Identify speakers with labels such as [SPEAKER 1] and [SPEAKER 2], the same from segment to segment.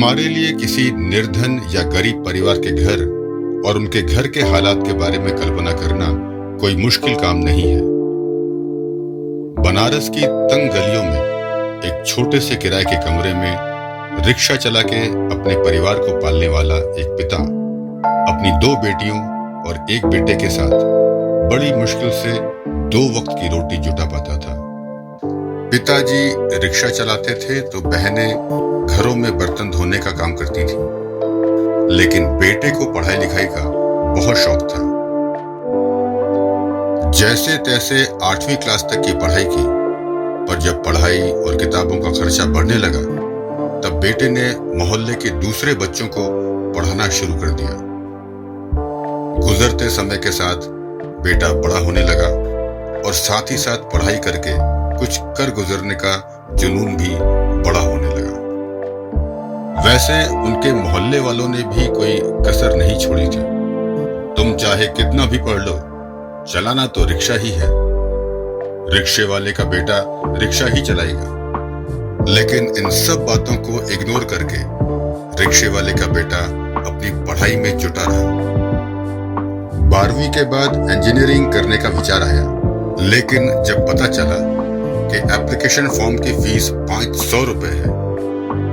[SPEAKER 1] हमारे लिए किसी निर्धन या गरीब परिवार के घर और उनके घर के हालात के बारे में कल्पना करना कोई मुश्किल काम नहीं है। बनारस की तंग गलियों में एक छोटे से किराए के कमरे में रिक्शा चला के अपने परिवार को पालने वाला एक पिता अपनी 2 बेटियों और 1 बेटे के साथ बड़ी मुश्किल से 2 वक्त की रोटी जुटा पाता था। पिताजी रिक्शा चलाते थे तो बहनें घरों में बर्तन धोने का काम करती थी, लेकिन बेटे को पढ़ाई लिखाई का बहुत शौक था। जैसे तैसे 8वीं क्लास तक की पढ़ाई की, पर जब पढ़ाई और किताबों का खर्चा बढ़ने लगा तब बेटे ने मोहल्ले के दूसरे बच्चों को पढ़ाना शुरू कर दिया। गुजरते समय के साथ बेटा बड़ा होने लगा और साथ ही साथ पढ़ाई करके कुछ कर गुजरने का जुनून भी बड़ा होने लगा। वैसे उनके मोहल्ले वालों ने भी कोई कसर नहीं छोड़ी थी। तुम चाहे कितना भी पढ़ लो, चलाना तो रिक्शा ही है। रिक्शे वाले का बेटा रिक्शा ही चलाएगा। लेकिन इन सब बातों को इग्नोर करके रिक्शे वाले का बेटा अपनी पढ़ाई में जुटा रहा। 12वीं के बाद इंजीनियरिंग करने का विचार आया, लेकिन जब पता चला कि एप्लीकेशन फॉर्म की फीस 500 रुपए है,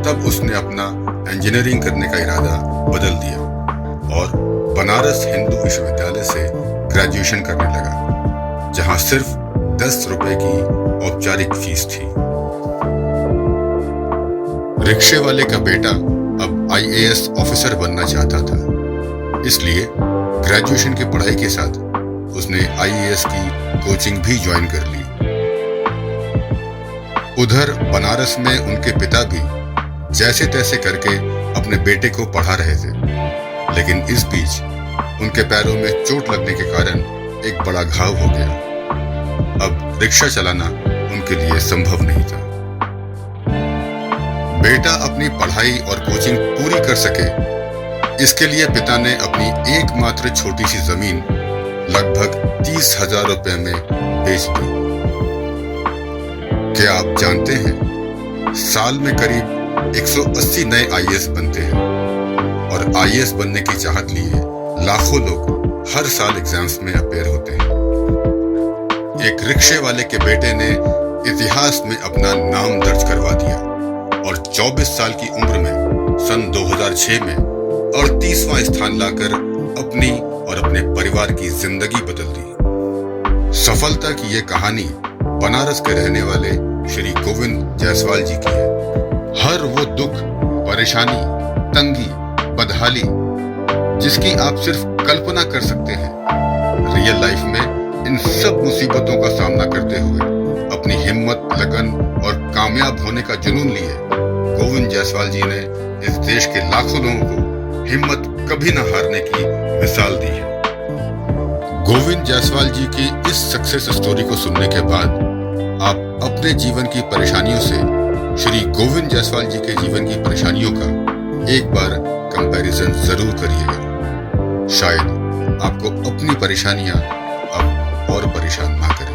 [SPEAKER 1] तब उसने अपना इंजीनियरिंग करने का इरादा बदल दिया और बनारस हिंदू विश्वविद्यालय से ग्रेजुएशन करने लगा, जहां सिर्फ 10 रुपए की औपचारिक फीस थी। रिक्शे वाले का बेटा अब IAS ऑफिसर बनना चाहता था, इसलिए ग्रेजुएशन की पढ़ाई के साथ उसने IAS की कोचिंग भी ज्वाइन कर ली। उधर बनारस में उनके पिता भी जैसे तैसे करके अपने बेटे को पढ़ा रहे थे, लेकिन इस बीच उनके पैरों में चोट लगने के कारण एक बड़ा घाव हो गया। अब रिक्शा चलाना उनके लिए संभव नहीं था। बेटा अपनी पढ़ाई और कोचिंग पूरी कर सके, इसके लिए पिता ने अपनी एकमात्र छोटी सी जमीन लगभग 30,000 रुपए में बेच दी। क्या आप जानते हैं, साल में करीब 180 नए IAS बनते हैं और IAS बनने की चाहत लिए लाखों लोग हर साल एग्जाम्स में अपेयर होते हैं। एक रिक्शे वाले के बेटे ने इतिहास में अपना नाम दर्ज करवा दिया और 24 साल की उम्र में सन 2006 में 38वां स्थान लाकर अपनी और अपने परिवार की जिंदगी बदल दी। सफलता की ये कहानी बनारस के रहने वाले श्री गोविंद जायसवाल जी की है। हर वो दुख, परेशानी, तंगी, बदहाली जिसकी आप सिर्फ कल्पना कर सकते हैं, रियल लाइफ में इन सब मुसीबतों का सामना करते हुए अपनी हिम्मत, लगन और कामयाब होने का जुनून लिए गोविंद जायसवाल जी ने इस देश के लाखों लोगों को हिम्मत कभी न हारने की मिसाल दी है। गोविंद जायसवाल जी की इस सक्सेस स्टोरी को सुनने के बाद आप अपने जीवन की परेशानियों से श्री गोविंद जायसवाल जी के जीवन की परेशानियों का एक बार कंपैरिजन जरूर करिएगा। शायद आपको अपनी परेशानियां अब और परेशान ना करें।